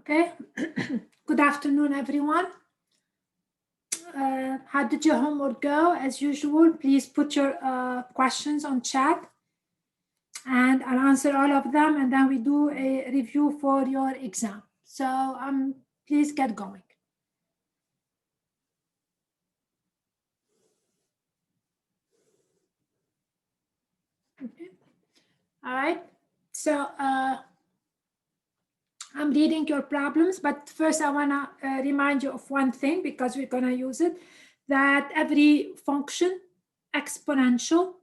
Okay, good afternoon, everyone. How did your homework go? As usual, please put your questions on chat and I'll answer all of them, and then we do a review for your exam. So please get going. Okay. All right, so I'm reading your problems, but first I want to remind you of one thing, because we're going to use it, that every function, exponential,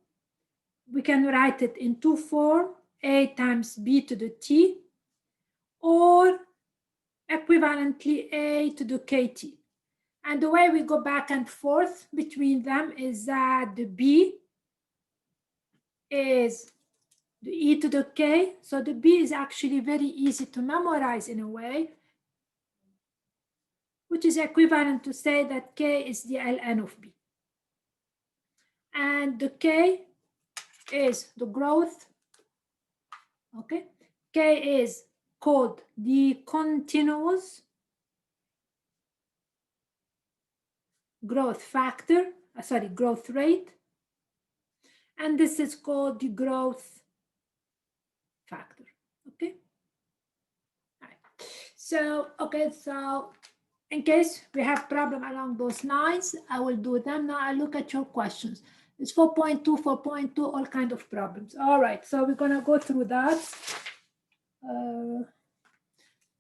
we can write it in two forms, a times b to the t, or equivalently a to the kt. And the way we go back and forth between them is that the b is the e to the k. So the b is actually very easy to memorize in a way, which is equivalent to say that k is the ln of b. And the k is the growth. Okay, k is called the continuous growth factor, growth rate. And this is called the growth factor, okay? All right. So, okay, so in case we have problem along those lines, I will do them. Now I look at your questions. It's 4.2, 4.2, all kind of problems. All right, so we're gonna go through that.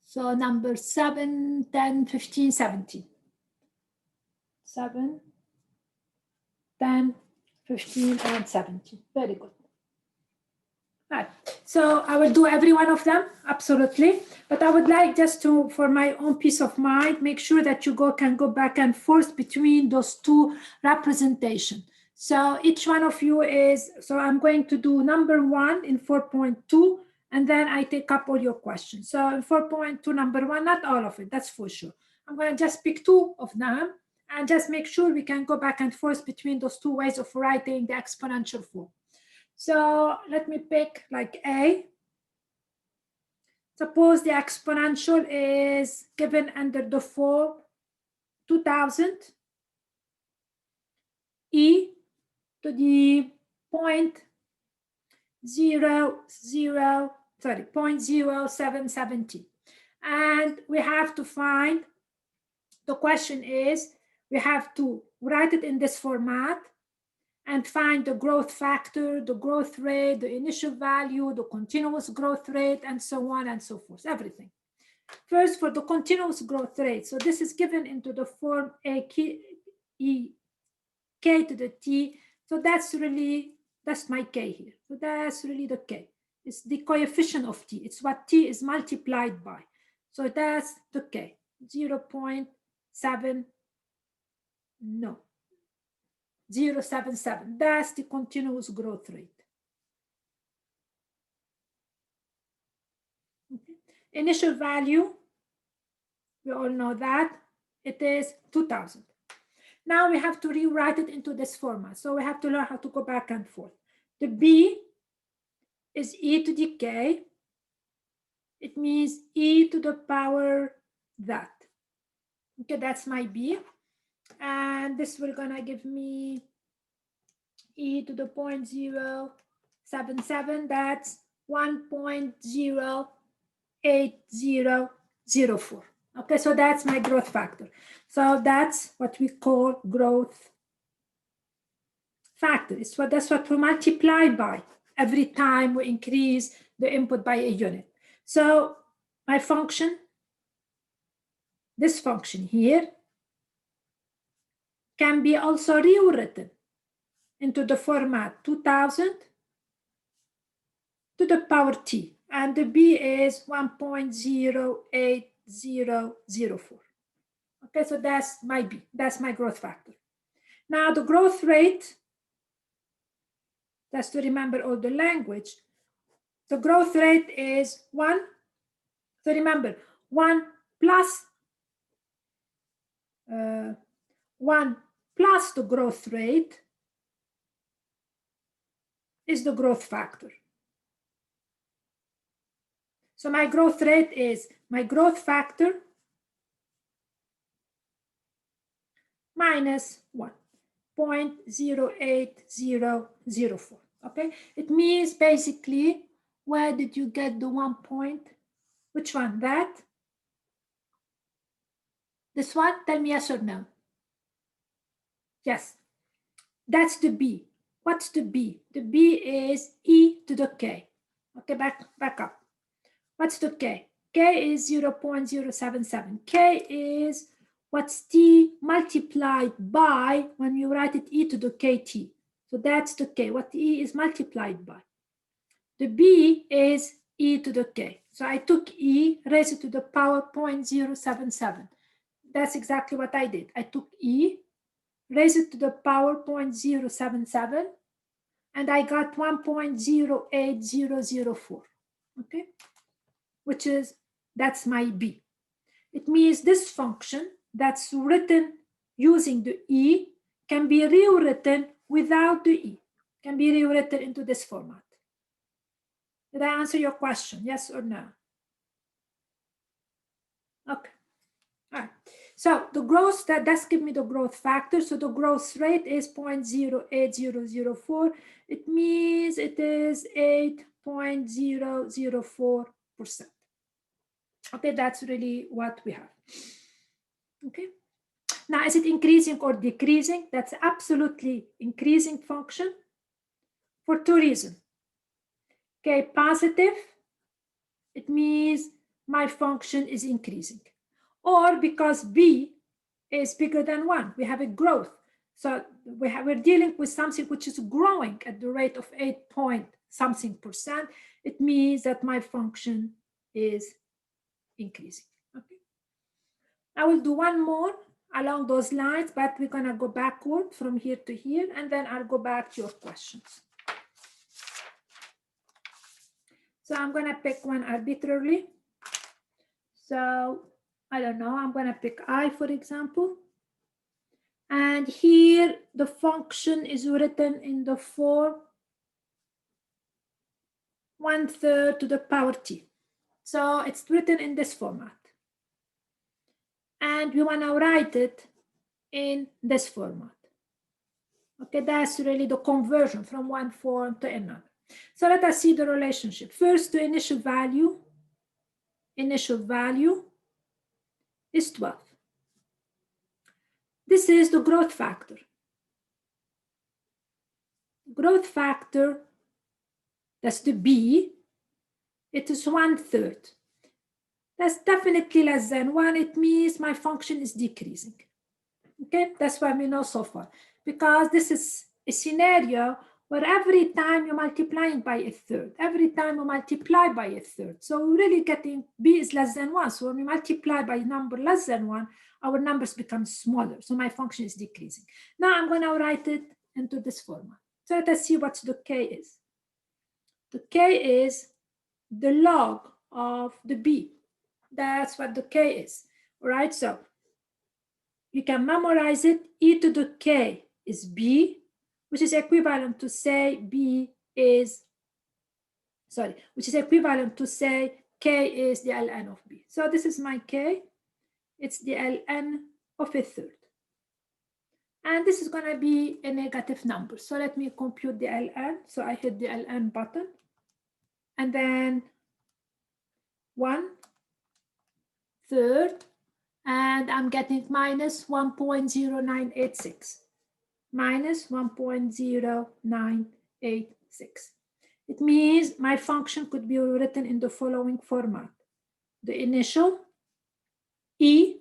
So number 7, 10, 15, 17. 7, 10, 15, and 17. Very good. Right. So I will do every one of them, absolutely. But I would like just to, for my own peace of mind, make sure that you can go back and forth between those two representations. So each one of you is, so I'm going to do number 1 in 4.2, and then I take up all your questions. So in 4.2, number 1, not all of it, that's for sure. I'm going to just pick 2 of them and just make sure we can go back and forth between those two ways of writing the exponential form. So let me pick like A. Suppose the exponential is given under the form 2000 e to the 0.0770. And we have to find, the question is, we have to write it in this format and find the growth factor, the growth rate, the initial value, the continuous growth rate, and so on and so forth, everything. First, for the continuous growth rate, so this is given into the form k to the t, so that's my k here. So that's really the k. It's the coefficient of t. It's what t is multiplied by. So that's the k, 0.7, no. 0.77, that's the continuous growth rate. Okay. Initial value, we all know that, it is 2000. Now we have to rewrite it into this format. So we have to learn how to go back and forth. The b is e to the k. It means e to the power that. Okay, that's my b. And this will gonna give me e to the 0.077, that's 1.08004. Okay, so that's my growth factor. So that's what we call growth factor. That's what we multiply by every time we increase the input by a unit. So my function, this function here, can be also rewritten into the format 2000 to the power t, and the b is 1.08004. Okay, so that's my b, that's my growth factor. Now the growth rate, just to remember all the language, the growth rate is 1. So remember, 1 plus 1 plus the growth rate is the growth factor. So my growth rate is my growth factor minus 1.08004. Okay, it means basically, where did you get the 1 point? Which one? That? This one? Tell me yes or no. Yes, that's the B. What's the B? The B is e to the k. Okay, back up. What's the k? K is 0.077. K is what's t multiplied by, when you write it, e to the kt. So that's the k, what e is multiplied by. The b is e to the k. So I took e raised to the power 0.077. That's exactly what I did. I took e raised to the power 0.077, and I got 1.08004. Okay, which is, that's my b. It means this function that's written using the e can be rewritten without the e, can be rewritten into this format. Did I answer your question? Yes or no? Okay. All right. So the growth, that's give me the growth factor. So the growth rate is 0.08004. It means it is 8.004%. Okay, that's really what we have. Okay. Now, is it increasing or decreasing? That's absolutely increasing function for two reasons. Okay, positive, it means my function is increasing. Or because b is bigger than 1, we have a growth. So we're dealing with something which is growing at the rate of 8 point something percent. It means that my function is increasing. Okay. I will do one more along those lines, but we're going to go backward from here to here, and then I'll go back to your questions. So I'm going to pick one arbitrarily. So I don't know, I'm going to pick I, for example. And here the function is written in the form 1/3 to the power t. So it's written in this format. And we want to write it in this format. Okay, that's really the conversion from one form to another. So let us see the relationship. First, the initial value is 12. This is the growth factor. Growth factor, that's the B, it is 1/3. That's definitely less than 1. It means my function is decreasing. Okay, that's what we know so far. Because this is a scenario where every time you're multiplying by 1/3, every time you multiply by 1/3. So we're really getting B is less than 1. So when we multiply by a number less than 1, our numbers become smaller. So my function is decreasing. Now I'm going to write it into this format. So let us see what the K is. The K is the log of the B. That's what the K is. All right, so you can memorize it. E to the K is B, which is equivalent to say which is equivalent to say K is the ln of B. So this is my K. It's the ln of 1/3. And this is going to be a negative number. So let me compute the ln. So I hit the ln button. And then 1/3. And I'm getting minus 1.0986. Minus 1.0986. It means my function could be written in the following format. The initial E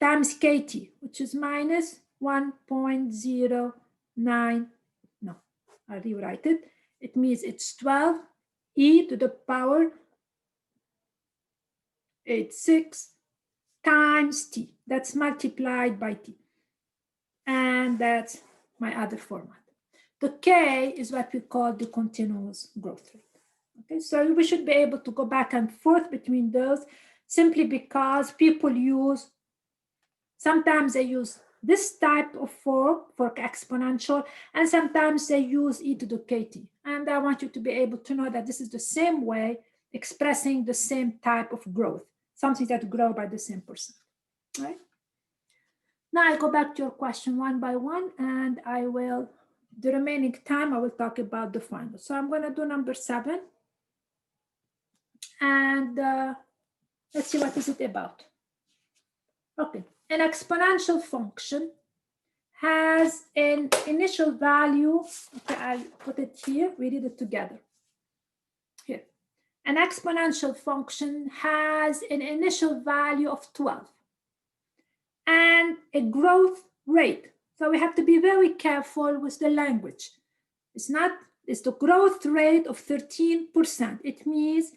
times KT, which is minus 1.09. No, I'll rewrite it. It means it's 12 E to the power 86 times T. That's multiplied by T. And that's my other format. The K is what we call the continuous growth rate. Okay, so we should be able to go back and forth between those simply because people sometimes they use this type of form for exponential, and sometimes they use e to the kt. And I want you to be able to know that this is the same way expressing the same type of growth, something that grow by the same percent, right? Now I go back to your question one by one, and I will, the remaining time, I will talk about the final. So I'm going to do number 7. And let's see what is it about. Okay, an exponential function has an initial value. Okay, I'll put it here. We read it together. Here, an exponential function has an initial value of 12 and a growth rate. So we have to be very careful with the language. It's the growth rate of 13%. It means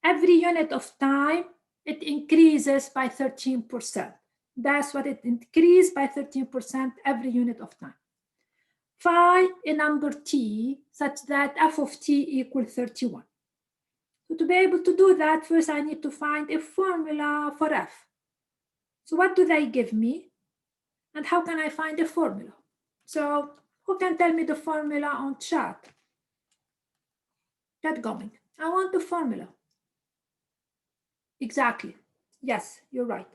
every unit of time, it increases by 13%. That's what it increased by 13% every unit of time. Find a number t such that f of t equals 31. So to be able to do that, first I need to find a formula for f. So what do they give me? And how can I find a formula? So who can tell me the formula on chat? Get going. I want the formula. Exactly. Yes, you're right.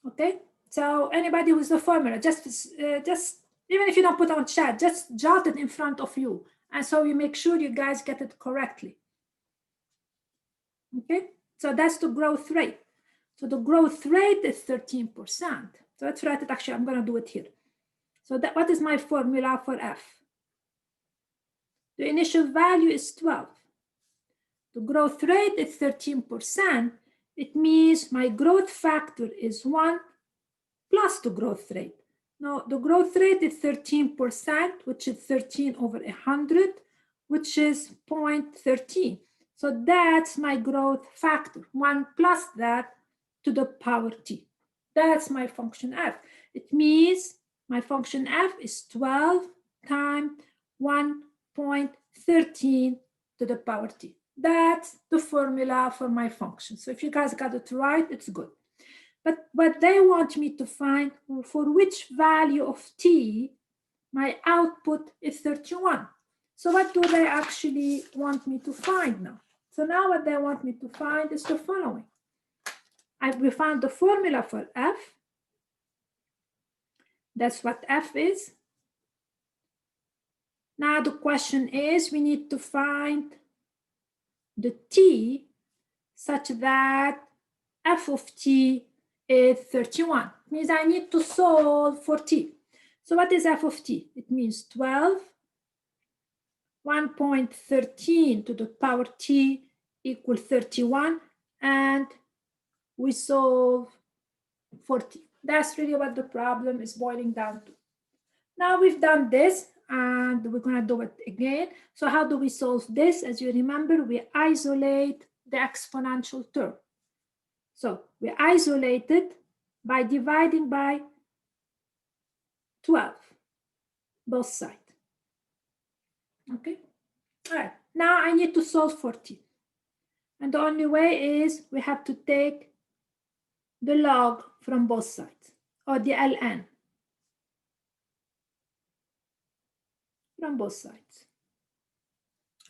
Okay. So anybody with the formula, just even if you don't put it on chat, just jot it in front of you, and so you make sure you guys get it correctly. Okay. So that's the growth rate. So the growth rate is 13%. So let's write it. Actually, I'm going to do it here. So that, what is my formula for f? The initial value is 12. The growth rate is 13%. It means my growth factor is 1 plus the growth rate. Now, the growth rate is 13%, which is 13 over 100, which is 0.13. So that's my growth factor, 1 plus that to the power t. That's my function f. It means my function f is 12 times 1.13 to the power t. That's the formula for my function. So if you guys got it right, it's good. But what they want me to find, for which value of t my output is 31. So what do they actually want me to find now? So now what they want me to find is the following. We found the formula for f. That's what f is. Now the question is, we need to find the t such that f of t is 31. It means I need to solve for t. So what is f of t? It means 12, 1.13 to the power t equals 31, and we solve for t. That's really what the problem is boiling down to. Now we've done this, and we're going to do it again. So how do we solve this? As you remember, we isolate the exponential term. So we isolate it by dividing by 12, both sides. Okay. All right. Now I need to solve for t. And the only way is we have to take the log from both sides, or the ln from both sides.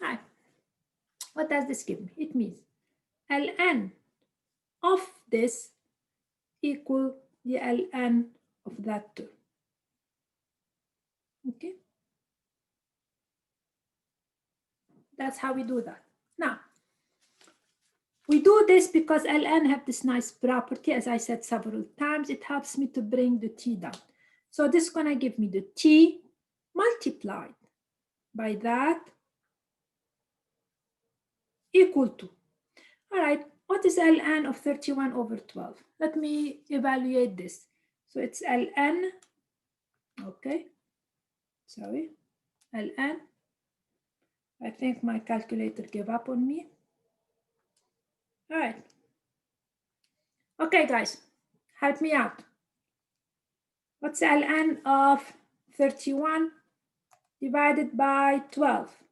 All right. What does this give me? It means ln of this equal the ln of that term. Okay. That's how we do that. Now, we do this because ln have this nice property, as I said several times. It helps me to bring the t down. So this is going to give me the t multiplied by that equal to. All right, what is ln of 31 over 12? Let me evaluate this. So it's ln, okay, sorry, ln. I think my calculator gave up on me. All right. Okay, guys, help me out. What's ln of 31 divided by 12?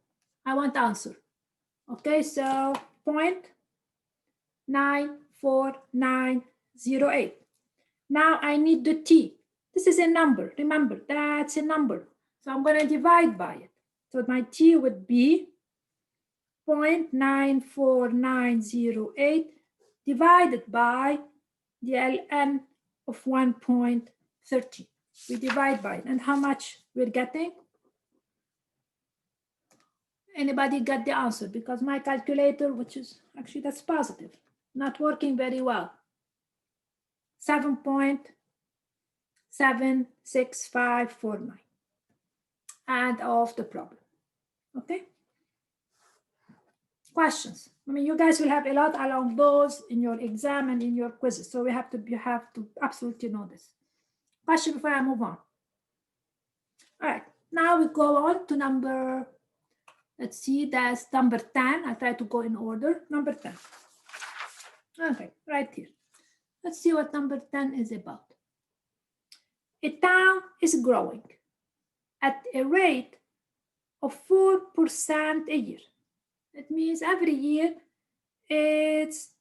I want answer. Okay, so 0.94908. Now I need the t. This is a number. Remember, that's a number. So I'm going to divide by it. So my t would be 0.94908 divided by the ln of 1.30. We divide by it. And how much we're getting? Anybody get the answer? Because my calculator, which is actually that's positive, not working very well. 7.76549. And of the problem. Okay. Questions? I mean, you guys will have a lot along those in your exam and in your quizzes. So you have to absolutely know this. Question before I move on. All right. Now we go on to number. Let's see. That's number 10. I try to go in order. Number 10. Okay, right here. Let's see what number 10 is about. A town is growing at a rate of 4% a year. It means every year it's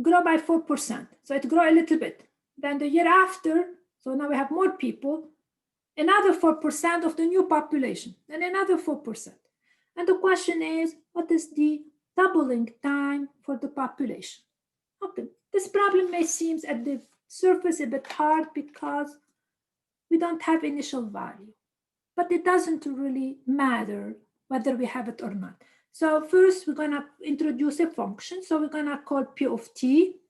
grow by 4%. So it grow a little bit. Then the year after, so now we have more people, another 4% of the new population, and another 4%. And the question is, what is the doubling time for the population? Okay, this problem may seem at the surface a bit hard because we don't have initial value, but it doesn't really matter whether we have it or not. So first we're gonna introduce a function. So we're gonna call P of t,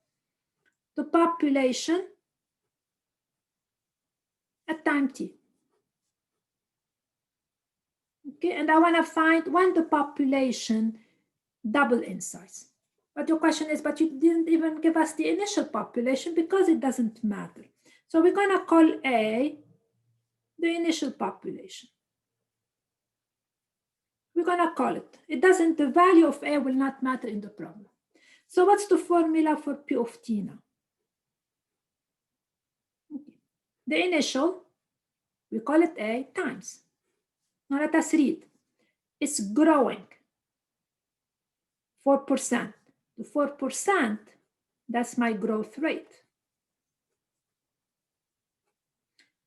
the population at time t. Okay, and I wanna find when the population double in size. But your question is, but you didn't even give us the initial population because it doesn't matter. So we're gonna call A the initial population. We're gonna call it. It doesn't, the value of A will not matter in the problem. So what's the formula for P of t now? Okay. The initial, we call it A times. Now let us read. It's growing 4%. The 4%, that's my growth rate.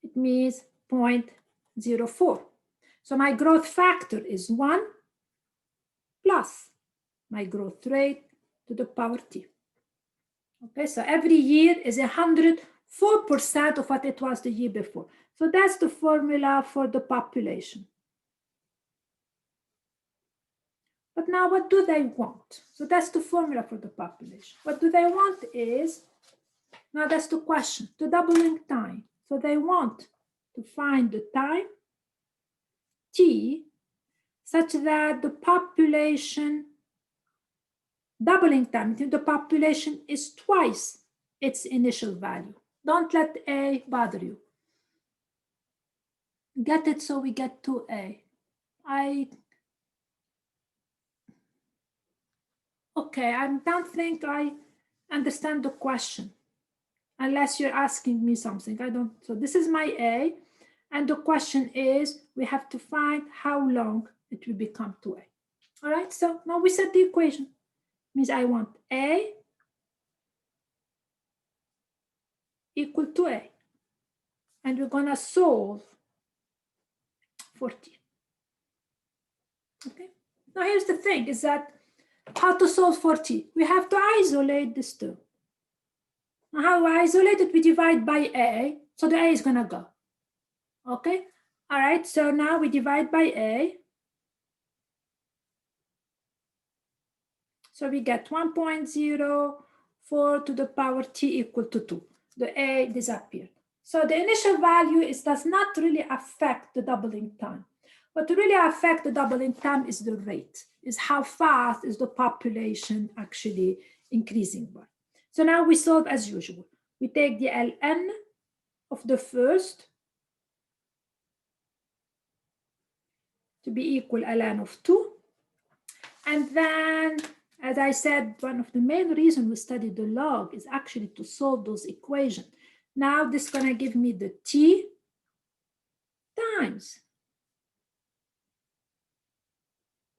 It means 0.04. So my growth factor is 1 plus my growth rate to the power t. Okay, so every year is 104% of what it was the year before. So that's the formula for the population. But now what do they want? So that's the formula for the population. What do they want is, now that's the question, the doubling time. So they want to find the time t such that the population, doubling time, the population is twice its initial value. Don't let A bother you. Get it so we get to A. Okay, I don't think I understand the question unless you're asking me something. I don't, so this is my A, and the question is, we have to find how long it will become to A. All right, so now we set the equation. Means I want A equal to A. And we're gonna solve for t. Okay, now here's the thing, is that how to solve for t? We have to isolate this term. Now how we isolate it? We divide by A, so the A is gonna go. Okay, all right, so now we divide by A. So we get 1.04 to the power t equal to 2. The A disappeared. So the initial value does not really affect the doubling time. What really affects the doubling time is the rate, is how fast is the population actually increasing by. So now we solve as usual. We take the ln of the first to be equal ln of 2. And then, as I said, one of the main reasons we study the log is actually to solve those equations. Now this is gonna give me the t times.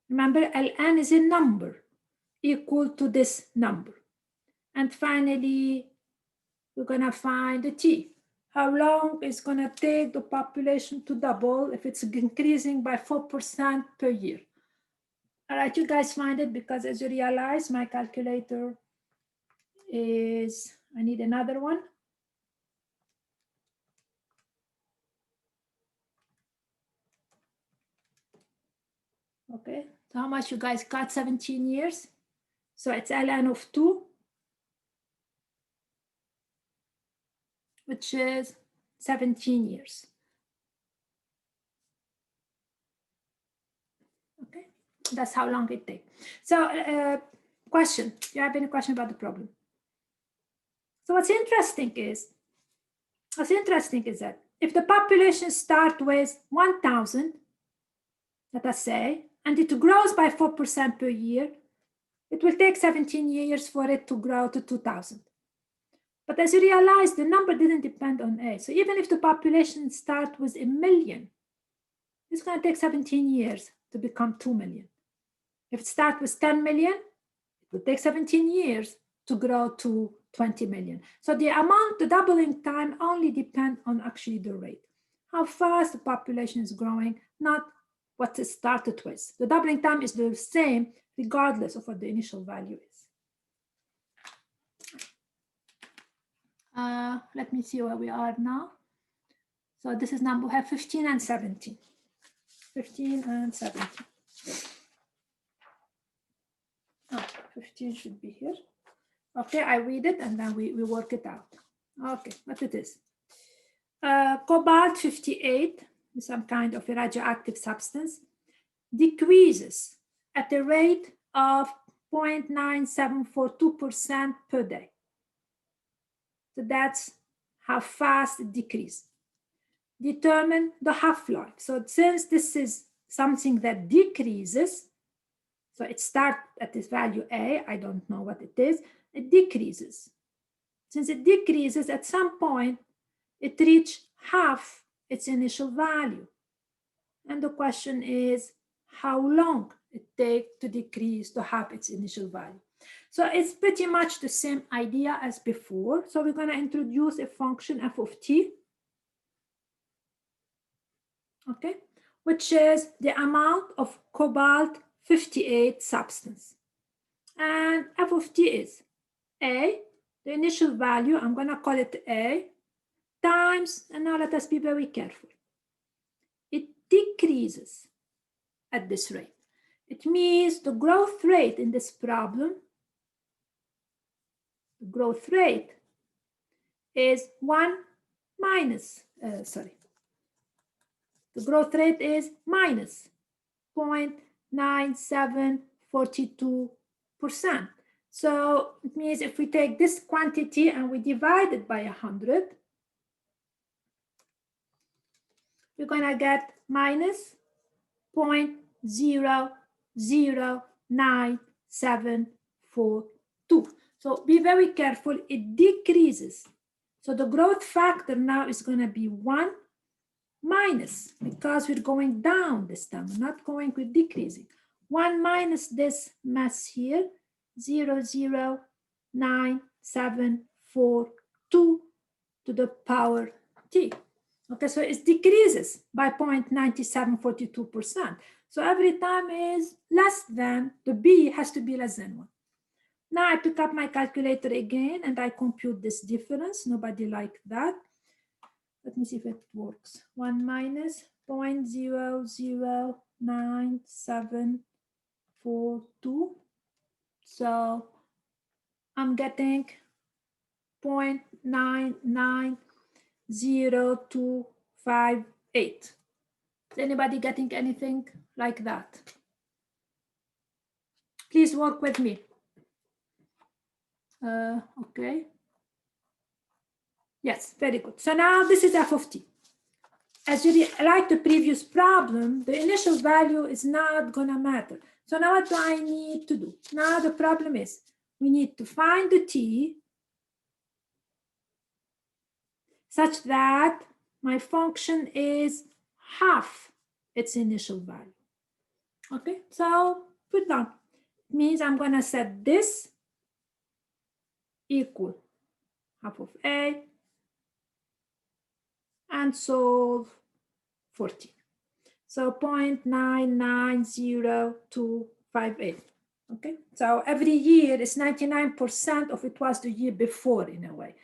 Remember, ln is a number equal to this number. And finally, we're gonna find the t. how long it's going to take the population to double if it's increasing by 4% per year. All right, you guys find it, because as you realize, my calculator is, I need another one. Okay, so how much you guys got? 17 years. So it's ln of 2, which is 17 years. Okay, that's how long it takes. So question, do you have any question about the problem? So what's interesting is that if the population start with 1,000, let us say, and it grows by 4% per year, it will take 17 years for it to grow to 2,000. But as you realize, the number didn't depend on A. So even if the population start with 1 million, it's going to take 17 years to become 2 million. If it starts with 10 million, it will take 17 years to grow to 20 million. So the amount, the doubling time only depends on actually the rate. How fast the population is growing, not what it started with. The doubling time is the same regardless of what the initial value is. Let me see where we are now. So this is number, we have 15 and 17. 15 and 17. Oh, 15 should be here. Okay, I read it and then we work it out. Okay, what it is. Cobalt 58, some kind of a radioactive substance, decreases at a rate of 0.9742% per day. So that's how fast it decreases. Determine the half-life. So since this is something that decreases, so it starts at this value A, I don't know what it is, it decreases. Since it decreases, at some point, it reaches half its initial value. And the question is how long it takes to decrease to half its initial value. So it's pretty much the same idea as before. So we're going to introduce a function f of t, okay, which is the amount of cobalt 58 substance. And f of t is A, the initial value, I'm going to call it A, times, and now let us be very careful. It decreases at this rate. It means the growth rate in this problem, the growth rate is 1 minus, the growth rate is minus 0.9742%. So it means if we take this quantity and we divide it by 100, we're going to get minus 0.00972. So be very careful, it decreases. So the growth factor now is going to be 1 minus, because we're going down this time, we're not going, we're decreasing. 1 minus this mass here, 0.09742 to the power t. Okay, so it decreases by 0.9742%. So every time is less than, the b has to be less than 1. Now I pick up my calculator again and I compute this difference. Nobody liked that. Let me see if it works. 1 minus 0.00972. So I'm getting 0.99028. Is anybody getting anything like that? Please work with me. Okay. Yes, very good. So now this is f of t. As you like the previous problem, the initial value is not going to matter. So now what do I need to do? Now the problem is we need to find the t such that my function is half its initial value. Okay, so put down. It means I'm going to set this equal half of a and solve 14. So 0.990258. Okay, so every year is 99% of it was the year before in a way.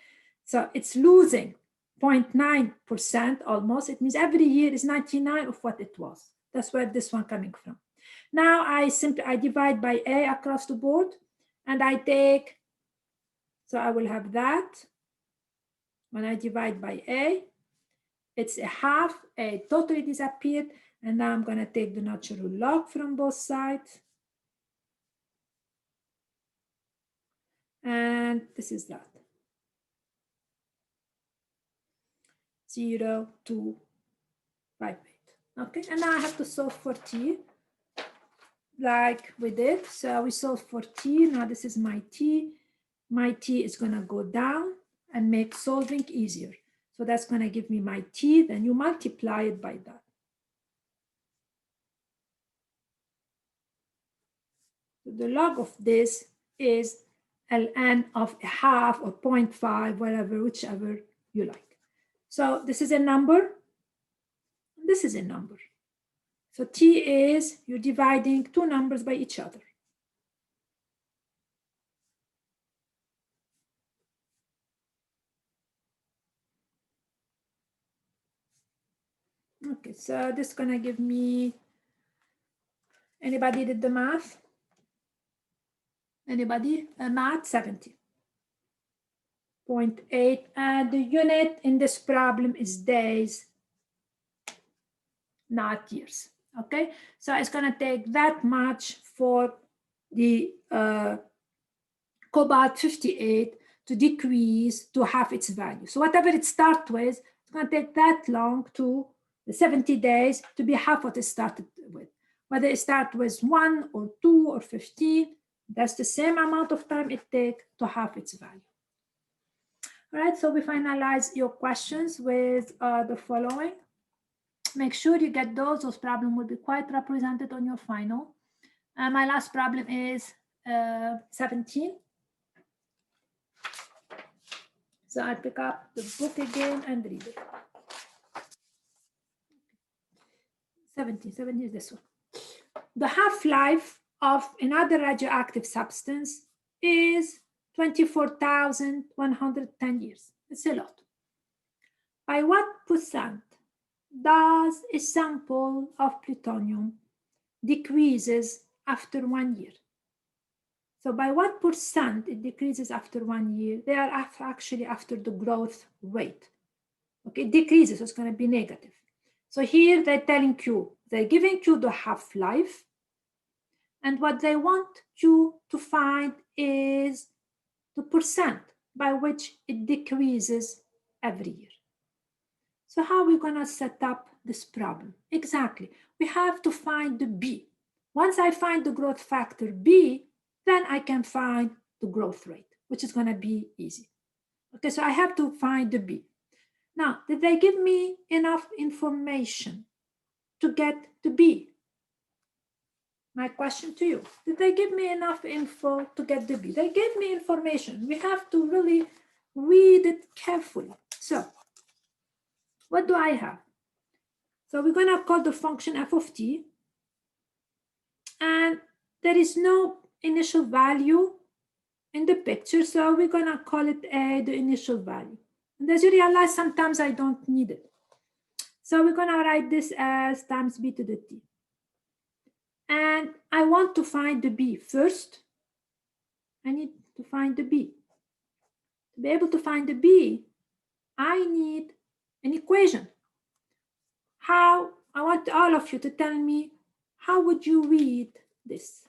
So it's losing 0.9% almost. It means every year is 99 of what it was. That's where this one coming from. Now I divide by A across the board, and I take, so I will have that. When I divide by A, it's a half, A totally disappeared, and now I'm gonna take the natural log from both sides. And this is that. 0.258. Okay, and now I have to solve for t like we did. So we solve for t. Now this is my t. My t is gonna go down and make solving easier. So that's gonna give me my t, then you multiply it by that. So the log of this is ln of a half or 0.5, whatever, whichever you like. So this is a number. This is a number. So t is, you're dividing two numbers by each other. Okay, so this is gonna give me, anybody did the math? Anybody? Math 70.8, and the unit in this problem is days, not years. Okay, so it's gonna take that much for the cobalt 58 to decrease to half its value. So whatever it starts with, it's gonna take that long to the 70 days to be half what it started with. Whether it starts with 1 or 2 or 15, that's the same amount of time it takes to half its value. All right, so we finalize your questions with the following. Make sure you get those. Those problems will be quite represented on your final. My last problem is 17. So I pick up the book again and read it. 17 is this one. The half-life of another radioactive substance is 24,110 years. It's a lot. By what percent does a sample of plutonium decreases after 1 year? So by what percent it decreases after 1 year? They are actually after the growth rate. Okay, it decreases, so it's going to be negative. So here they're telling you, they're giving you the half-life, and what they want you to find is the percent by which it decreases every year. So how are we going to set up this problem? Exactly, we have to find the B. Once I find the growth factor B, then I can find the growth rate, which is going to be easy. Okay, so I have to find the B. Now, did they give me enough information to get the B? My question to you, did they give me enough info to get the B? They gave me information. We have to really read it carefully. So, what do I have? So we're going to call the function f of t, and there is no initial value in the picture, so we're going to call it A, the initial value. And as you realize, sometimes I don't need it. So we're going to write this as times b to the t. And I want to find the b first. I need to find the b. To be able to find the b, I need an equation. How, I want all of you to tell me, how would you read this?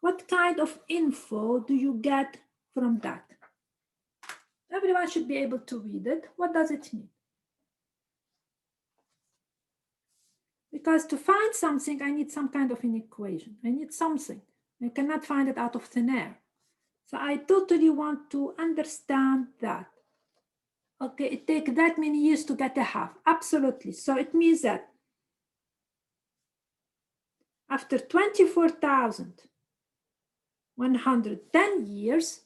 What kind of info do you get from that? Everyone should be able to read it. What does it mean? Because to find something, I need some kind of an equation. I need something. I cannot find it out of thin air. So I totally want to understand that. Okay, it takes that many years to get a half. Absolutely. So it means that after 24,110 years,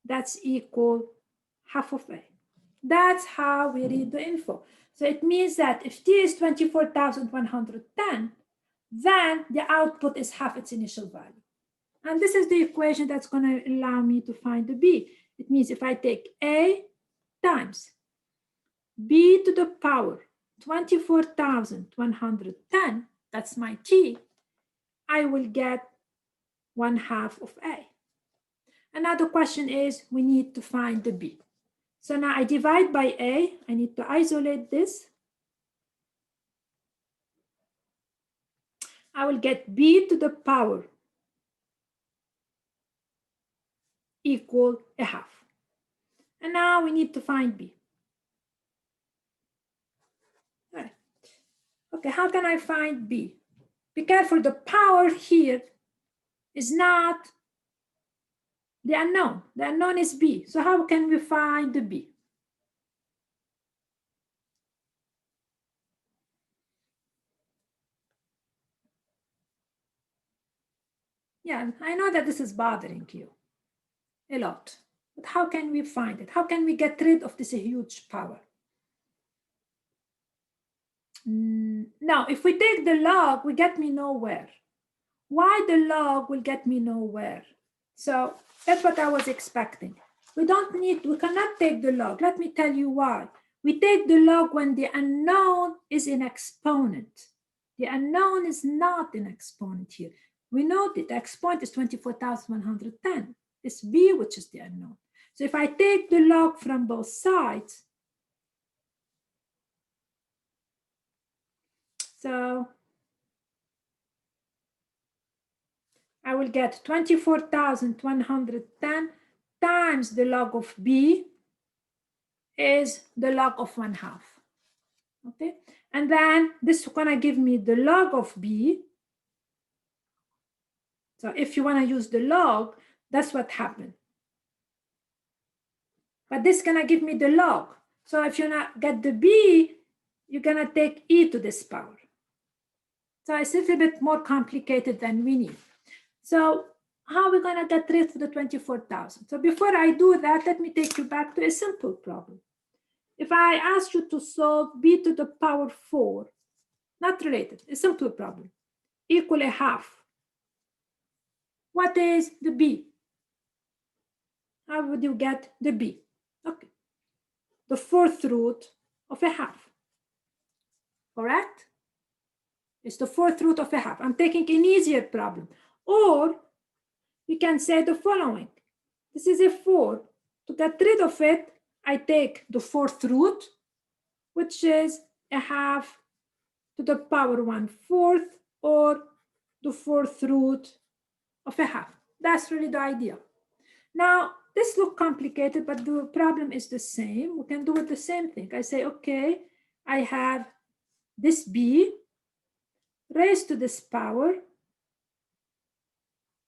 that's equal half of A. That's how we read the info. So it means that if T is 24,110, then the output is half its initial value. And this is the equation that's going to allow me to find the B. It means if I take A times B to the power 24,110, that's my T, I will get 1/2 of A. Another question is we need to find the B. So now I divide by A. I need to isolate this. I will get B to the power equal 1/2. And now we need to find B. All right. Okay, how can I find B? Be careful, the power here is not the unknown. The unknown is B. So how can we find the B? Yeah, I know that this is bothering you a lot, but how can we find it? How can we get rid of this huge power? Now, if we take the log, we get me nowhere. Why the log will get me nowhere? So that's what I was expecting. We cannot take the log. Let me tell you why. We take the log when the unknown is in exponent. The unknown is not in exponent here. We know that the exponent is 24,110. It's B, which is the unknown. So if I take the log from both sides, so I will get 24,110 times the log of B is the log of 1/2. Okay, and then this is gonna give me the log of B. So if you want to use the log, that's what happened. But this is gonna give me the log. So if you not get the B, you're gonna take e to this power. So it's a little bit more complicated than we need. So how are we gonna get rid of the 24,000? So before I do that, let me take you back to a simple problem. If I ask you to solve b to the power 4, not related, a simple problem, equal 1/2. What is the b? How would you get the b? Okay, the 4th root of 1/2, correct? It's the 4th root of 1/2. I'm taking an easier problem. Or we can say the following. This is a 4. To get rid of it, I take the 4th root, which is 1/2 to the power 1/4, or the 4th root of 1/2. That's really the idea. Now, this looks complicated, but the problem is the same. We can do it the same thing. I say, okay, I have this b raised to this power.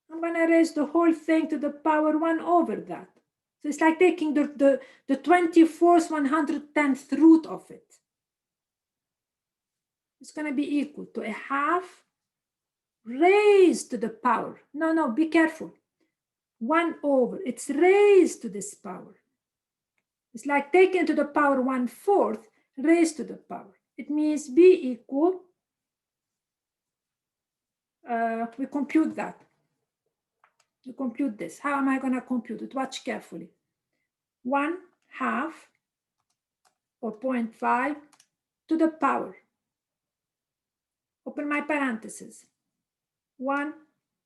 I'm going to raise the whole thing to the power 1 over that. So it's like taking the 24th 110th root of it. It's going to be equal to 1/2 raised to the power. No, be careful. 1 over. It's raised to this power. It's like taking to the power 1/4 raised to the power. It means b equal, we compute that. You compute this. How am I going to compute it? Watch carefully. 1/2 or 0.5 to the power. Open my parentheses. 1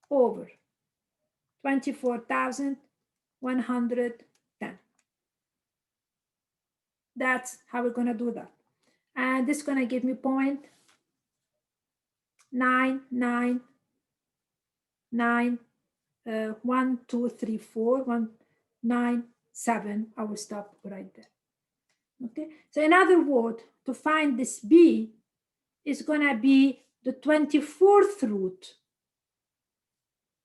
over 24,110. That's how we're going to do that. And this is going to give me 0.999 1, 2, 3, 4, 1, 9, 7. I will stop right there. Okay. So in other words, to find this b is going to be the 24th root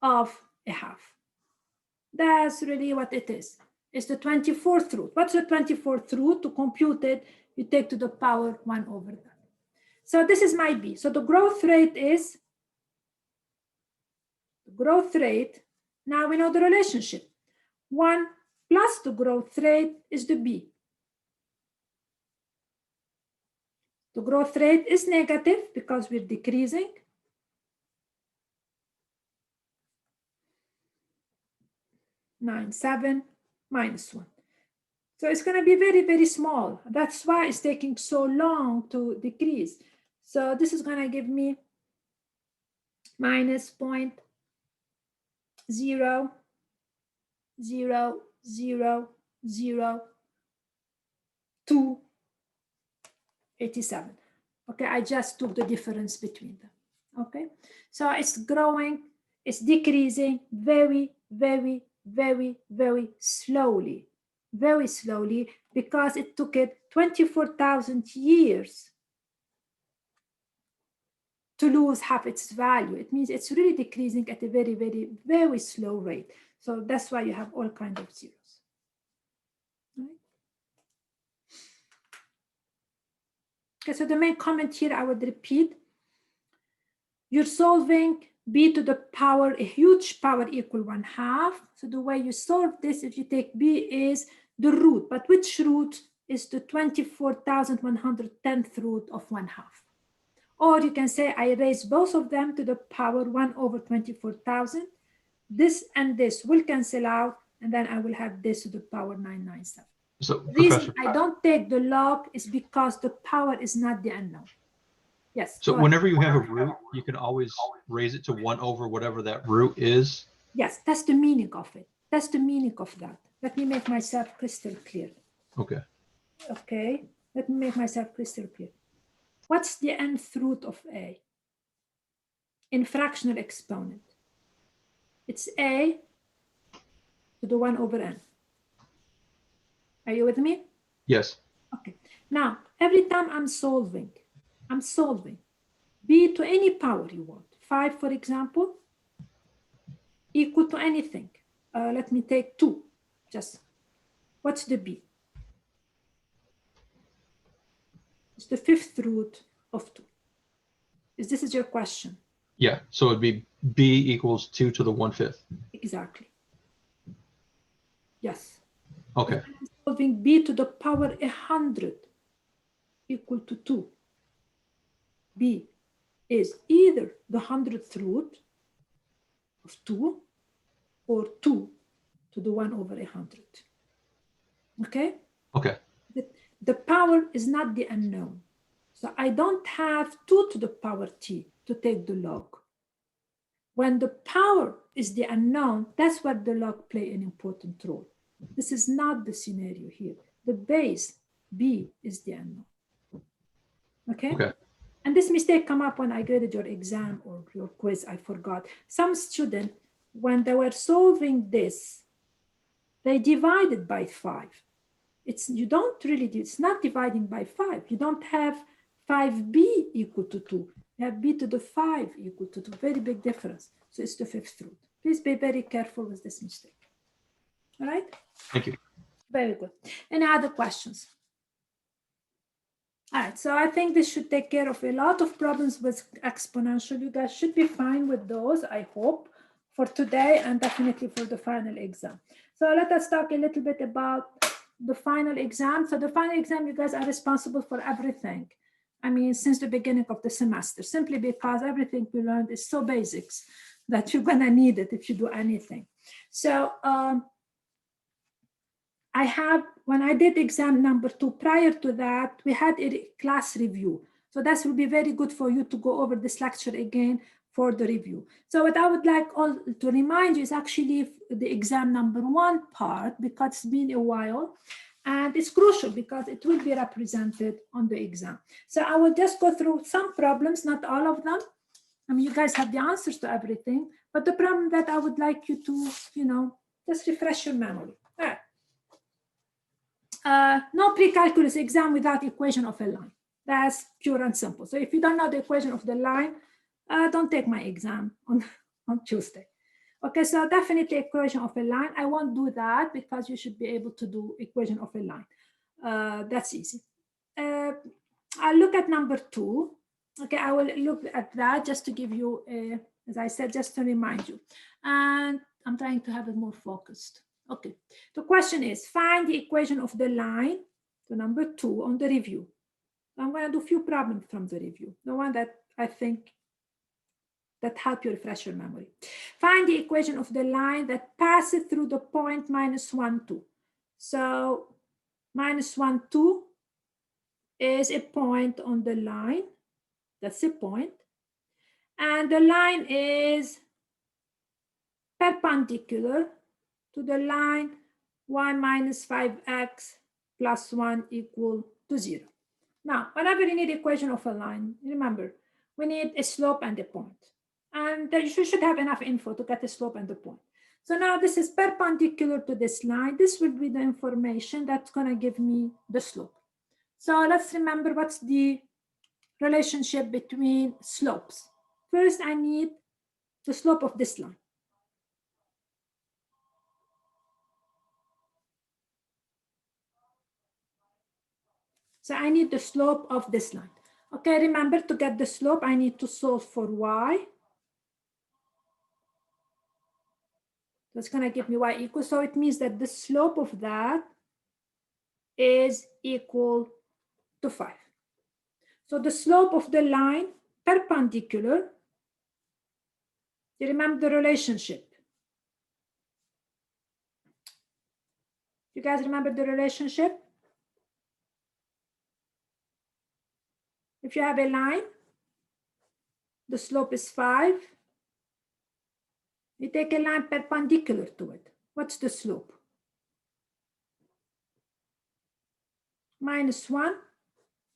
of 1/2. That's really what it is. It's the 24th root. What's the 24th root? To compute it, you take to the power 1 over that. So this is my b. So the growth rate is now we know the relationship. 1 plus the growth rate is the b. The growth rate is negative because we're decreasing. -7 -1. So it's going to be very, very small. That's why it's taking so long to decrease. So this is going to give me -0.000287. Okay, I just took the difference between them. Okay, so it's growing, it's decreasing very, very, very, very slowly. Very slowly, because it took it 24,000 years to lose half its value. It means it's really decreasing at a very, very, very slow rate. So that's why you have all kinds of zeros. Right? Okay, so the main comment here, I would repeat. You're solving b to the power, a huge power equal 1/2. So the way you solve this, if you take b, is the root. But which root is the 24,110th root of 1/2? Or you can say I raise both of them to the power 1/24,000. This and this will cancel out, and then I will have this to the power 997. So, the reason I don't take the log is because the power is not the unknown. Yes. So whenever you have a root, you can always raise it to 1/whatever that root is. Yes, that's the meaning of it. That's the meaning of that. Let me make myself crystal clear. Okay. Okay. Let me make myself crystal clear. What's the nth root of a in fractional exponent? It's a to the 1/n. Are you with me? Yes. Okay. Now, every time I'm solving b to any power you want. 5, for example, equal to anything. Let me take 2. Just, what's the b? It's the 5th root of 2. This is your question? Yeah, so it'd be b equals 2 to the 1/5. Exactly. Yes. Okay. I'm solving b to the power 100 equal to 2. b is either the 100th root of 2 or 2 to the 1/100. Okay? Okay. The power is not the unknown. So I don't have 2 to the power t to take the log. When the power is the unknown, that's where the log play an important role. This is not the scenario here. The base b is the unknown. Okay? Okay. And this mistake come up when I graded your exam or your quiz, I forgot. Some student, when they were solving this, they divided by 5. It's not dividing by 5. You don't have 5b equal to 2. You have b to the 5 equal to 2. Very big difference. So it's the 5th root. Please be very careful with this mistake. All right? Thank you. Very good. Any other questions? All right, so I think this should take care of a lot of problems with exponential. You guys should be fine with those, I hope, for today and definitely for the final exam. So let us talk a little bit about the final exam. So the final exam, you guys are responsible for everything. I mean, since the beginning of the semester, simply because everything we learned is so basics that you're gonna need it if you do anything. So when I did exam number 2, prior to that, we had a class review. So that will be very good for you to go over this lecture again for the review. So what I would like all to remind you is actually the exam number 1 part, because it's been a while. And it's crucial because it will be represented on the exam. So I will just go through some problems, not all of them. I mean, you guys have the answers to everything, but the problem that I would like you to, just refresh your memory. All right. No pre-calculus exam without equation of a line. That's pure and simple. So if you don't know the equation of the line, don't take my exam on Tuesday. Okay, so definitely equation of a line. I won't do that because you should be able to do equation of a line. That's easy. I'll look at number 2. Okay, I will look at that just to give you, as I said, just to remind you. And I'm trying to have it more focused. Okay, the question is, find the equation of the line, the number 2 on the review. I'm going to do a few problems from the review, the one that I think that help you refresh your memory. Find the equation of the line that passes through the point -1, 2. So -1, 2 is a point on the line. That's a point. And the line is perpendicular to the line y minus 5x plus 1 equal to 0. Now, whenever you need equation of a line, remember, we need a slope and a point. And you should have enough info to get the slope and the point. So now this is perpendicular to this line. This will be the information that's going to give me the slope. So let's remember what's the relationship between slopes. First, I need the slope of this line. So I need the slope of this line. Okay, remember, to get the slope, I need to solve for y. That's going to give me y equal. So it means that the slope of that is equal to 5. So the slope of the line perpendicular, you remember the relationship. You guys remember the relationship? If you have a line, the slope is 5. You take a line perpendicular to it. What's the slope? -1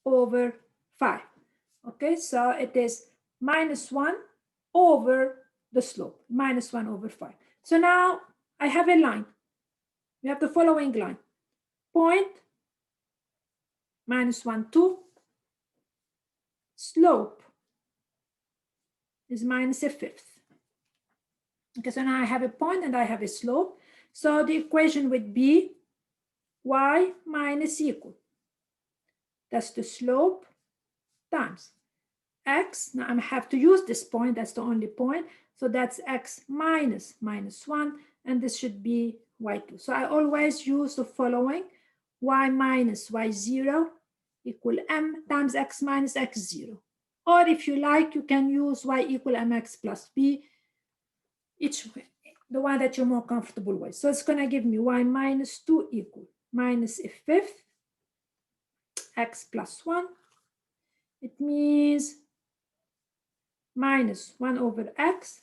over 5. Okay, so it is -1 over the slope, -1 over 5. So now I have a line. We have the following line. Point, -1, 2. Slope is -1/5. Okay, so now I have a point and I have a slope. So the equation would be y minus equal. That's the slope times x. Now I have to use this point. That's the only point. So that's x minus -1. And this should be y2. So I always use the following. Y minus y0 equal m times x minus x0. Or if you like, you can use y equal mx plus b. Each way, the one that you're more comfortable with. So it's going to give me y minus 2 equal -1/5 x plus 1. It means -1 over x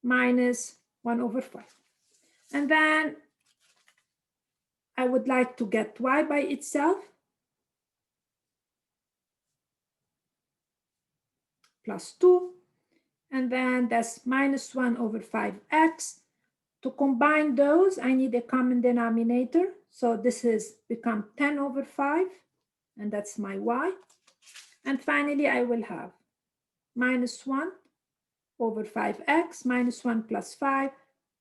minus 1 over 5. And then I would like to get y by itself. Plus 2. And then that's -1 over 5x. To combine those, I need a common denominator. So this is become 10 over 5. And that's my y. And finally, I will have -1 over 5x minus 1 plus 5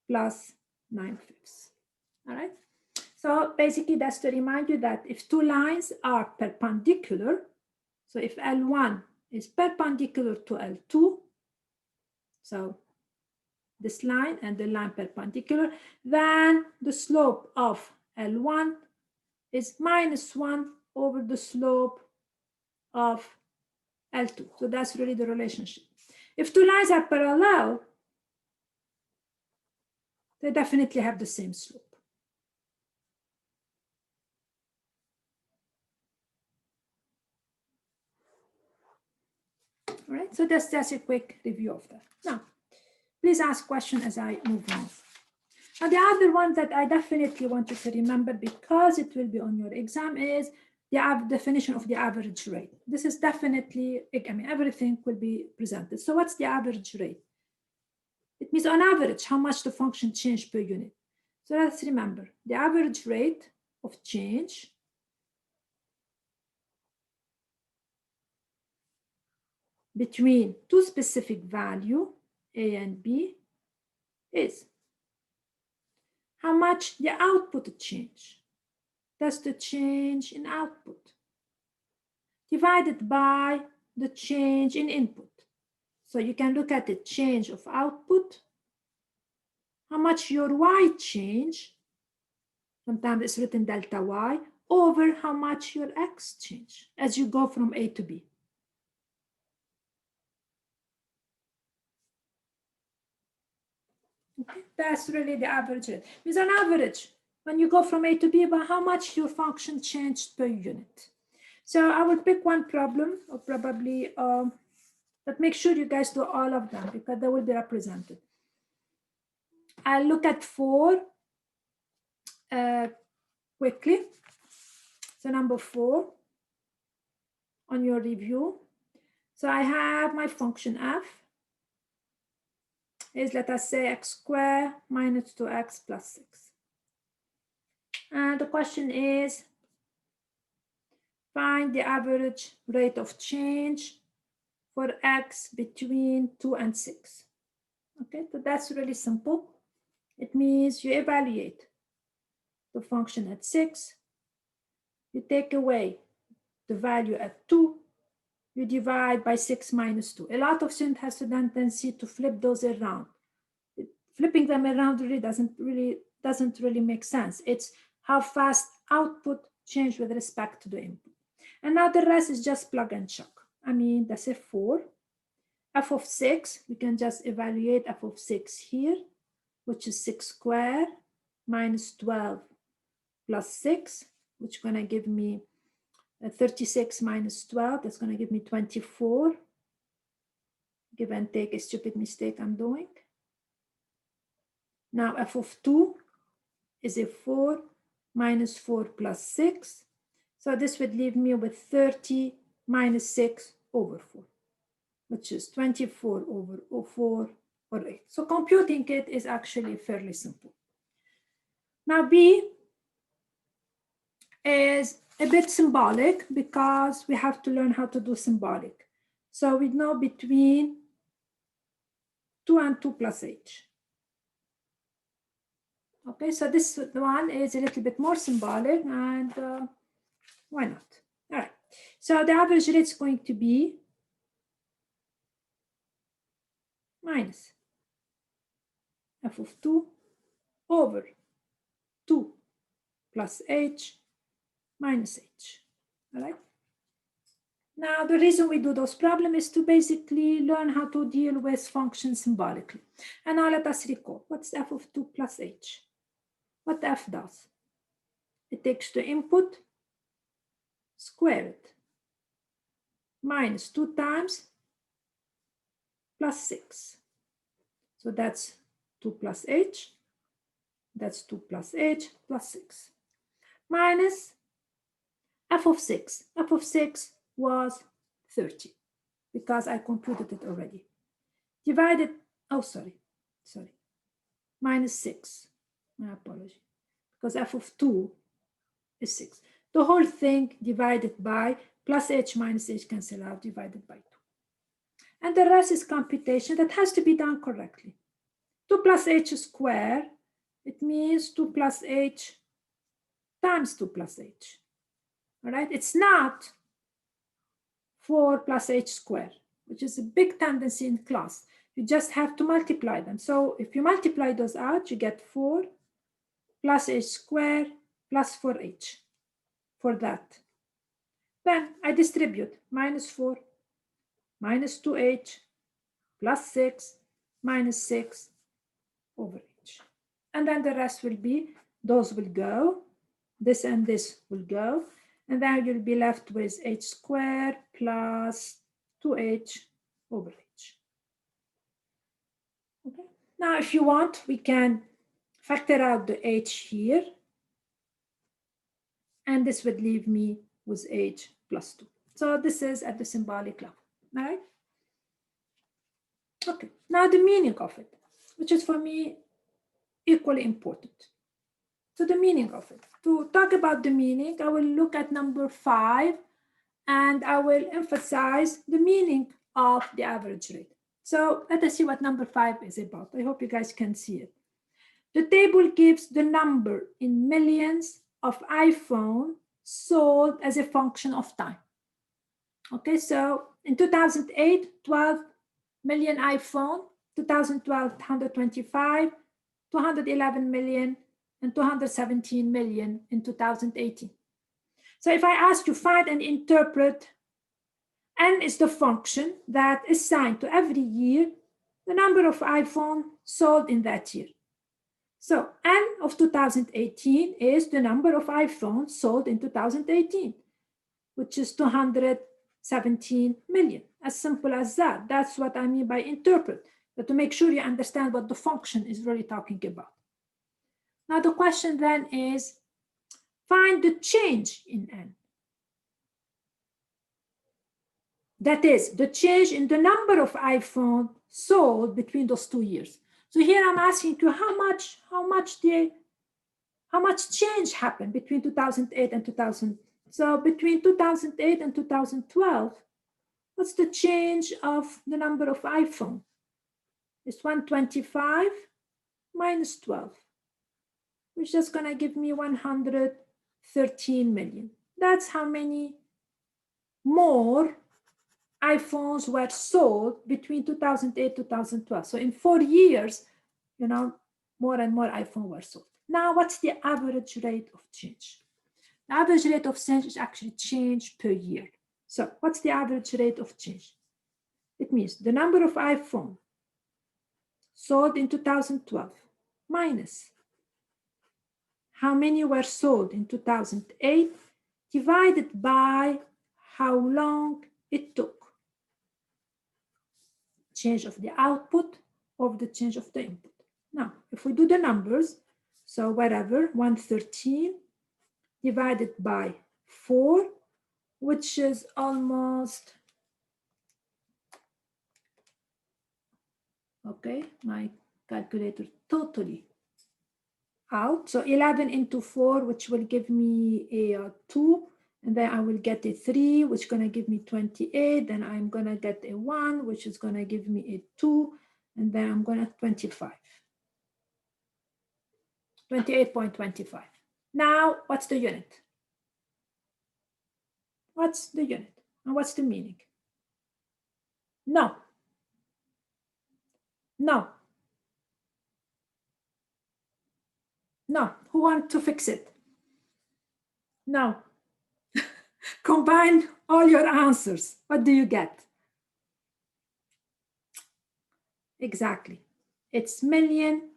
plus 9/5. All right. So basically, that's to remind you that if two lines are perpendicular, so if L1 is perpendicular to L2, so this line and the line perpendicular, then the slope of L1 is -1 over the slope of L2. So that's really the relationship. If two lines are parallel, they definitely have the same slope. All right, so that's just a quick review of that. Now, please ask questions as I move on. Now, the other one that I definitely want you to remember, because it will be on your exam, is the definition of the average rate. This is definitely, I mean, everything will be presented. So what's the average rate? It means on average, how much the function changed per unit. So let's remember, the average rate of change between two specific values, A and B, is how much the output change. That's the change in output divided by the change in input. So you can look at the change of output, how much your y change. Sometimes it's written delta y, over how much your x change as you go from A to B. Okay, that's really the average rate. With an average, when you go from A to B, but how much your function changed per unit. So I will pick one problem, or probably, but make sure you guys do all of them because they will be represented. I'll look at 4 quickly. So number 4 on your review. So I have my function f is, let us say, x squared minus 2x plus 6. And the question is, find the average rate of change for x between 2 and 6. Okay, so that's really simple. It means you evaluate the function at 6, you take away the value at 2, you divide by 6 minus 2. A lot of students have the tendency to flip those around. Flipping them around really doesn't really make sense. It's how fast output change with respect to the input. And now the rest is just plug and chuck. I mean, that's a 4. F of 6, we can just evaluate f of 6 here, which is 6 squared minus 12 plus 6, which is going to give me 36 minus 12. That's going to give me 24. Give and take, a stupid mistake I'm doing. Now f of 2 is a 4 minus 4 plus 6. So this would leave me with 30 minus 6 over 4, which is 24 over 4 or 8. So computing it is actually fairly simple. Now B is a bit symbolic because we have to learn how to do symbolic. So we know between 2 and 2 plus h. Okay, so this one is a little bit more symbolic, and why not? All right, so the average rate is going to be minus f of 2 over 2 plus h minus h. All right. Now, the reason we do those problems is to basically learn how to deal with functions symbolically. And now let us recall, what's f of 2 plus h? What f does? It takes the input, square it, minus 2 times plus 6. So that's 2 plus h, that's 2 plus h plus 6. Minus f of 6. F of 6 was 30 because I computed it already. Divided, oh, sorry, minus 6. My apology, because f of 2 is 6. The whole thing divided by plus h minus h cancel out, divided by 2. And the rest is computation that has to be done correctly. 2 plus h squared, it means 2 plus h times 2 plus h. All right, it's not 4 plus h squared, which is a big tendency in class. You just have to multiply them. So if you multiply those out, you get 4 plus h squared plus 4h for that. Then I distribute minus 4, minus 2h, plus 6, minus 6 over h. And then the rest will be, those will go, this and this will go, and then you'll be left with h squared plus 2h over h. Okay. Now, if you want, we can factor out the h here, and this would leave me with h plus 2. So this is at the symbolic level, all right? Okay, now the meaning of it, which is for me equally important. So the meaning of it. To talk about the meaning, I will look at number 5, and I will emphasize the meaning of the average rate. So let us see what number 5 is about. I hope you guys can see it. The table gives the number in millions of iPhone sold as a function of time. Okay, so in 2008, 12 million iPhone, 2012, 125, 211 million, and 217 million in 2018. So if I ask you find and interpret, n is the function that is assigned to every year the number of iPhone sold in that year. So n of 2018 is the number of iPhones sold in 2018, which is 217 million. As simple as that. That's what I mean by interpret, but to make sure you understand what the function is really talking about. Now the question then is, find the change in n. That is, the change in the number of iPhone sold between those 2 years. So here I'm asking you how much change happened between 2008 and 2000. So between 2008 and 2012, what's the change of the number of iPhone? It's 125 minus 12, which is going to give me 113 million. That's how many more iPhones were sold between 2008 and 2012. So in 4 years, more and more iPhones were sold. Now, what's the average rate of change? The average rate of change is actually change per year. So what's the average rate of change? It means the number of iPhone sold in 2012 minus how many were sold in 2008 divided by how long it took. Change of the output over the change of the input. Now, if we do the numbers, so whatever, 113 divided by 4, which is almost, okay, my calculator totally out. So 11 into 4, which will give me a 2. And then I will get a 3, which is going to give me 28. Then I'm going to get a 1, which is going to give me a 2. And then I'm going to 25. 28.25. Now, what's the unit? What's the unit? And what's the meaning? No. No. No. Who wants to fix it? No. Combine all your answers. What do you get? Exactly. It's million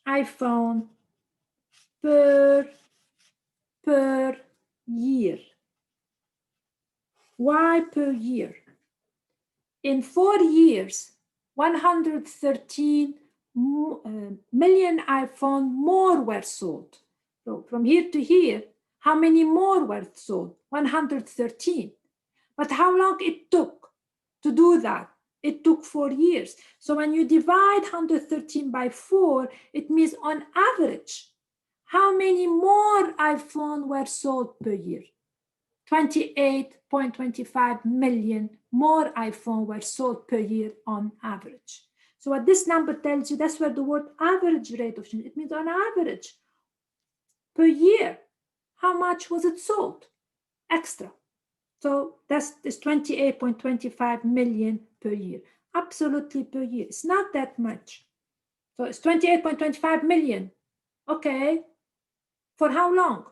iPhone per year. Why per year? In 4 years, 113 million iPhone more were sold. So from here to here, how many more were sold? 113. But how long it took to do that? It took 4 years. So when you divide 113 by 4, it means on average, how many more iPhone were sold per year? 28.25 million more iPhone were sold per year on average. So what this number tells you, that's where the word average rate of change, it means on average per year, how much was it sold extra? So that's 28.25 million per year, absolutely per year. It's not that much. So it's 28.25 million. Okay, for how long?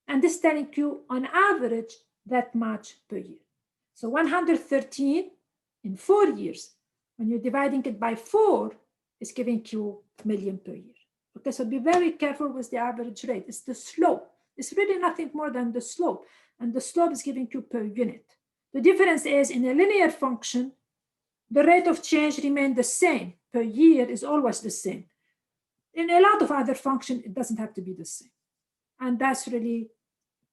And this is telling you on average that much per year. So 113 in 4 years, when you're dividing it by 4, is giving you million per year. Okay, so be very careful with the average rate. It's the slope. It's really nothing more than the slope. And the slope is giving you per unit. The difference is in a linear function, the rate of change remains the same. Per year is always the same. In a lot of other functions, it doesn't have to be the same. And that's really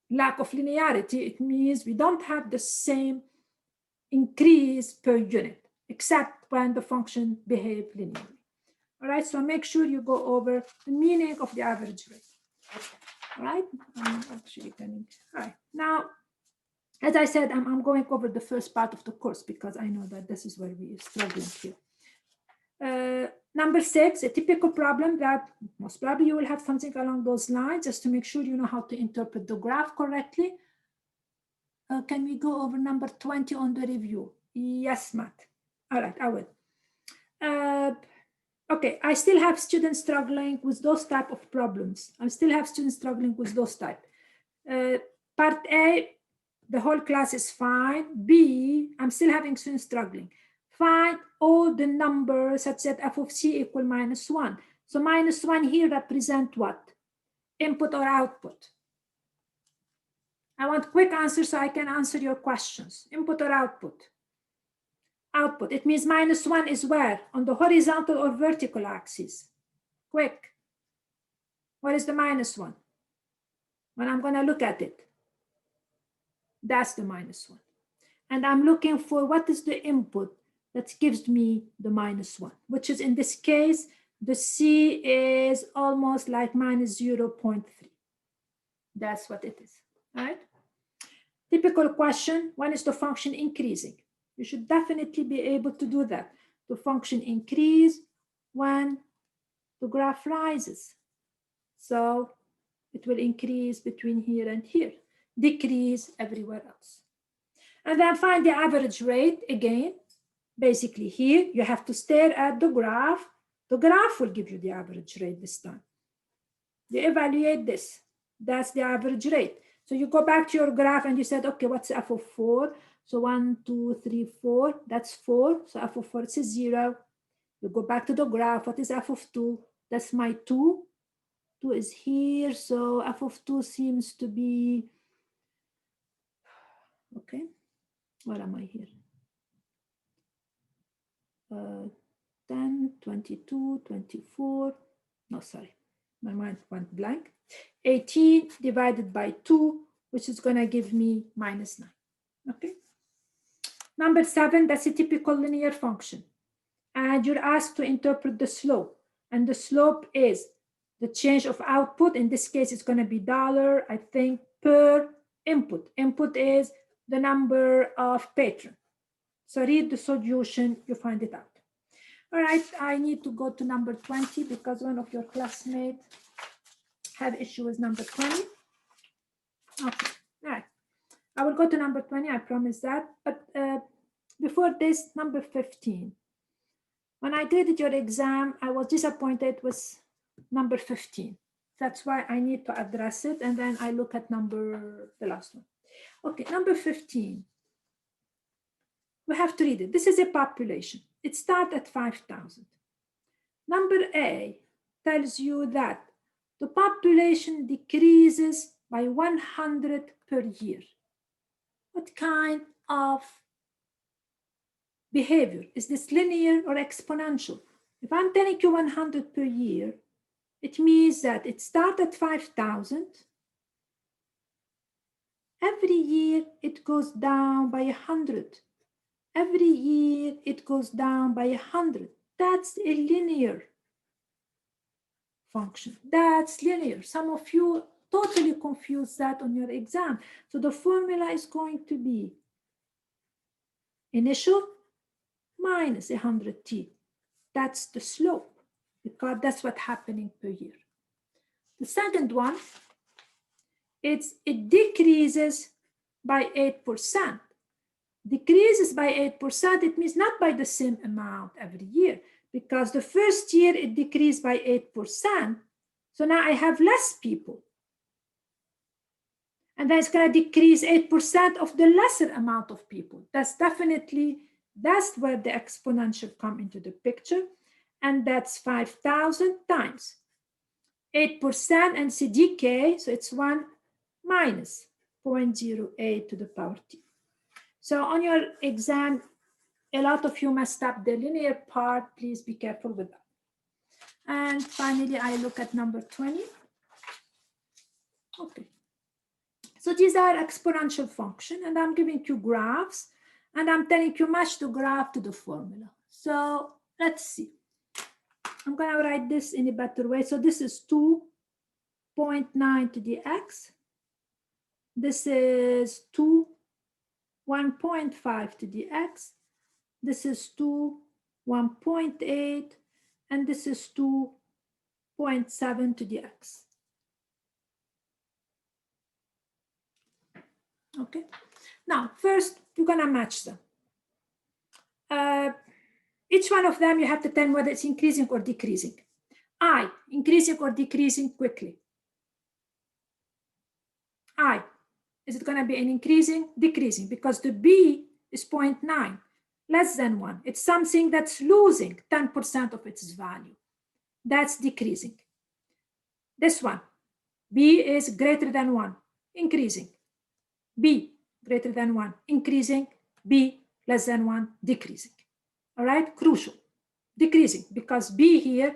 lack of linearity. It means we don't have the same increase per unit, except when the function behaves linearly. All right, so make sure you go over the meaning of the average rate. All right, I'm actually coming. All right, now, as I said, I'm going over the first part of the course because I know that this is where we are struggling here. Number 6, a typical problem that most probably you will have something along those lines, just to make sure you know how to interpret the graph correctly. Can we go over number 20 on the review? Yes, Matt. All right, I will. Okay, I still have students struggling with those type of problems. I still have students struggling with those type. Part A, the whole class is fine. B, I'm still having students struggling. Find all the numbers such that f of c equal -1. So -1 here represent what? Input or output? I want quick answers so I can answer your questions. Input or output? Output. It means -1 is where? On the horizontal or vertical axis? Quick. What is the -1? When I'm going to look at it. That's the -1. And I'm looking for what is the input that gives me the -1, which is in this case, the C is almost like -0.3. That's what it is, right? Typical question, when is the function increasing? You should definitely be able to do that. The function increase when the graph rises. So it will increase between here and here, decrease everywhere else. And then find the average rate again. Basically here, you have to stare at the graph. The graph will give you the average rate this time. You evaluate this. That's the average rate. So you go back to your graph and you said, okay, what's f of 4? So 1, 2, 3, 4, that's 4. So f of 4 is 0. You go back to the graph. What is f of 2? That's my 2. 2 is here. So f of 2 seems to be, okay, where am I here? 10, 22, 24. No, sorry, my mind went blank. 18 divided by 2, which is going to give me -9. Okay. Number 7, that's a typical linear function. And you're asked to interpret the slope. And the slope is the change of output. In this case, it's going to be $, I think, per input. Input is the number of patrons. So read the solution, you find it out. All right, I need to go to number 20 because one of your classmates had issue with number 20. Okay, all right. I will go to number 20, I promise that. But before this, number 15. When I graded your exam, I was disappointed with number 15. That's why I need to address it. And then I look at the last one. Okay, number 15. We have to read it. This is a population. It starts at 5,000. Number A tells you that the population decreases by 100 per year. What kind of behavior? Is this linear or exponential? If I'm telling you 100 per year, it means that it starts at 5,000. Every year it goes down by 100. Every year it goes down by 100. That's a linear function. That's linear. Some of you totally confuse that on your exam. So the formula is going to be initial minus 100t. That's the slope, because that's what's happening per year. The second one, it decreases by 8%. Decreases by 8%, it means not by the same amount every year, because the first year it decreased by 8%. So now I have less people. And then it's going to decrease 8% of the lesser amount of people. That's where the exponential come into the picture. And that's 5,000 times 8% and it's a decay. So it's 1 minus 0.08 to the power t. So on your exam, a lot of you messed up the linear part. Please be careful with that. And finally, I look at number 20. Okay. So these are exponential function, and I'm giving you graphs, and I'm telling you match the graph to the formula. So let's see. I'm going to write this in a better way. So this is 2.9 to the x. This is 1.5 to the x. This is 1.8, and this is 2.7 to the x. Okay. Now, first, you're going to match them. Each one of them, you have to tell whether it's increasing or decreasing. I, increasing or decreasing quickly. I, is it going to be an increasing, decreasing? Because the B is 0.9, less than 1. It's something that's losing 10% of its value. That's decreasing. This one, B is greater than 1, increasing. B greater than 1, increasing. B less than 1, decreasing. All right, crucial. Decreasing, because B here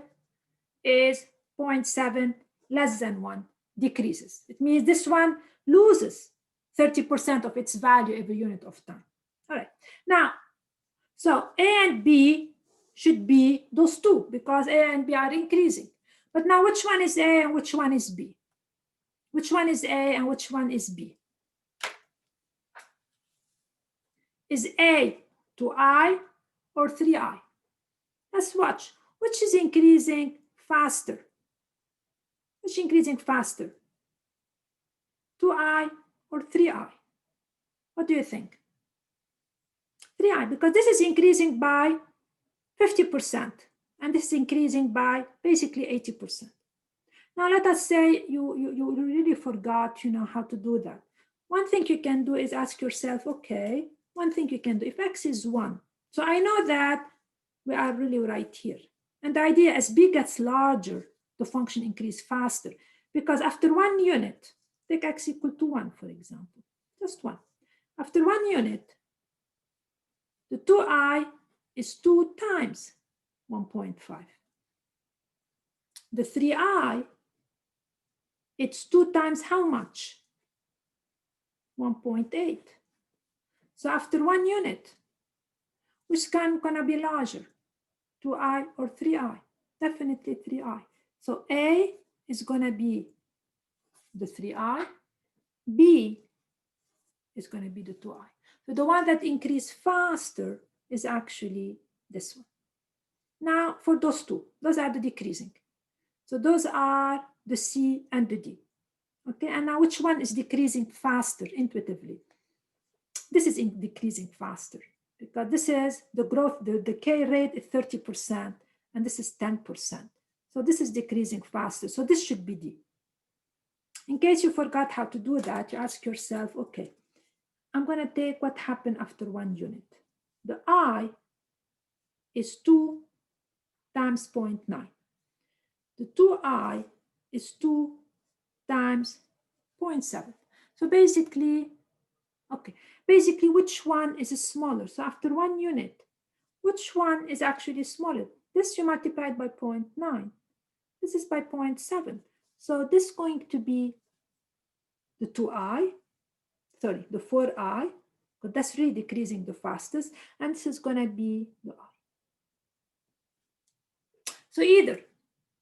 is 0.7, less than 1, decreases. It means this one loses 30% of its value every unit of time. All right, now, so A and B should be those two, because A and B are increasing. But now which one is A and which one is B? Which one is A and which one is B? Is A to I or 3I? Let's watch. Which is increasing faster? Which is increasing faster? 2I or 3I? What do you think? 3I, because this is increasing by 50%, and this is increasing by basically 80%. Now let us say you really forgot, how to do that. One thing you can do is ask yourself, okay, one thing you can do, if X is 1, so I know that we are really right here. And the idea, as B gets larger, the function increases faster, because after 1 unit, take X equal to 1, for example, just 1. After 1 unit, the 2I is 2 times 1.5. The 3I, it's 2 times how much? 1.8. So after 1 unit, which can gonna be larger, 2I or 3I? Definitely 3I. So A is gonna be the 3I, B is gonna be the 2I. So the one that increased faster is actually this one. Now for those two, those are the decreasing. So those are the C and the D. Okay, and now which one is decreasing faster intuitively? This is decreasing faster, because this is the growth, the decay rate is 30%, and this is 10%. So this is decreasing faster. So this should be D. In case you forgot how to do that, you ask yourself, okay, I'm going to take what happened after 1 unit. The I is 2 times 0.9. The 2I is 2 times 0.7. So basically, okay, basically which one is smaller? So after 1 unit, which one is actually smaller? This you multiplied by 0.9. This is by 0.7. So this is going to be the 2I, sorry, the 4I, but that's really decreasing the fastest, and this is going to be the I. So either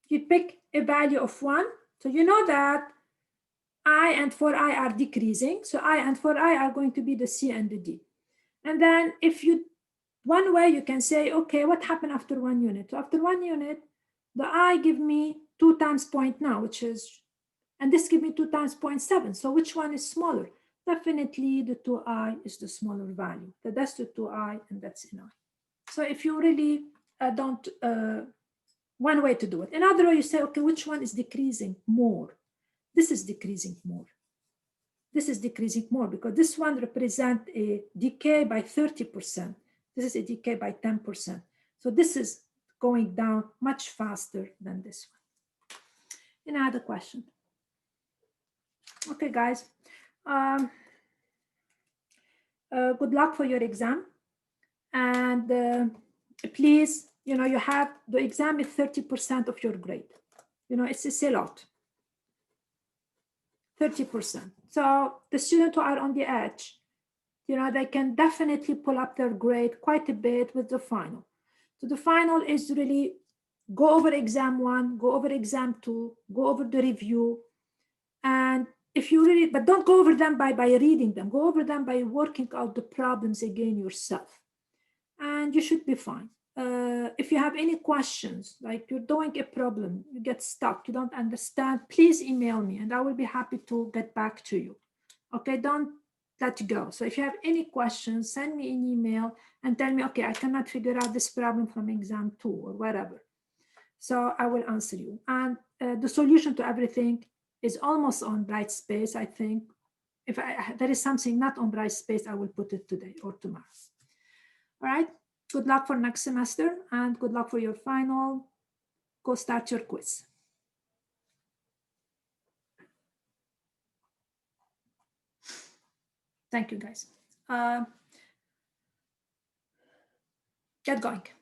you pick a value of 1, so you know that I and 4I are decreasing, so I and 4I are going to be the C and the D. And then if you, one way you can say, okay, what happened after 1 unit? So after 1 unit, the I give me 2 times 0.9, which is, and this give me 2 times 0.7. So which one is smaller? Definitely the 2I is the smaller value. So that's the 2I, and that's an I. So if you really don't, one way to do it. Another way you say, okay, which one is decreasing more? This is decreasing more. This is decreasing more, because this one represents a decay by 30%. This is a decay by 10%. So this is going down much faster than this one. Any other question? Okay, guys. Good luck for your exam. And please, you have, the exam is 30% of your grade. It's a lot. 30%. So the students who are on the edge, they can definitely pull up their grade quite a bit with the final. So the final is really go over exam 1, go over exam 2, go over the review. And if you really, but don't go over them by reading them, go over them by working out the problems again yourself. And you should be fine. If you have any questions, like you're doing a problem, you get stuck, you don't understand, please email me and I will be happy to get back to you. Okay, don't let go. So if you have any questions, send me an email and tell me, okay, I cannot figure out this problem from exam 2 or whatever. So I will answer you. And the solution to everything is almost on Brightspace, I think. if there is something not on Brightspace, I will put it today or tomorrow. All right. Good luck for next semester and good luck for your final. Go start your quiz. Thank you, guys. Get going.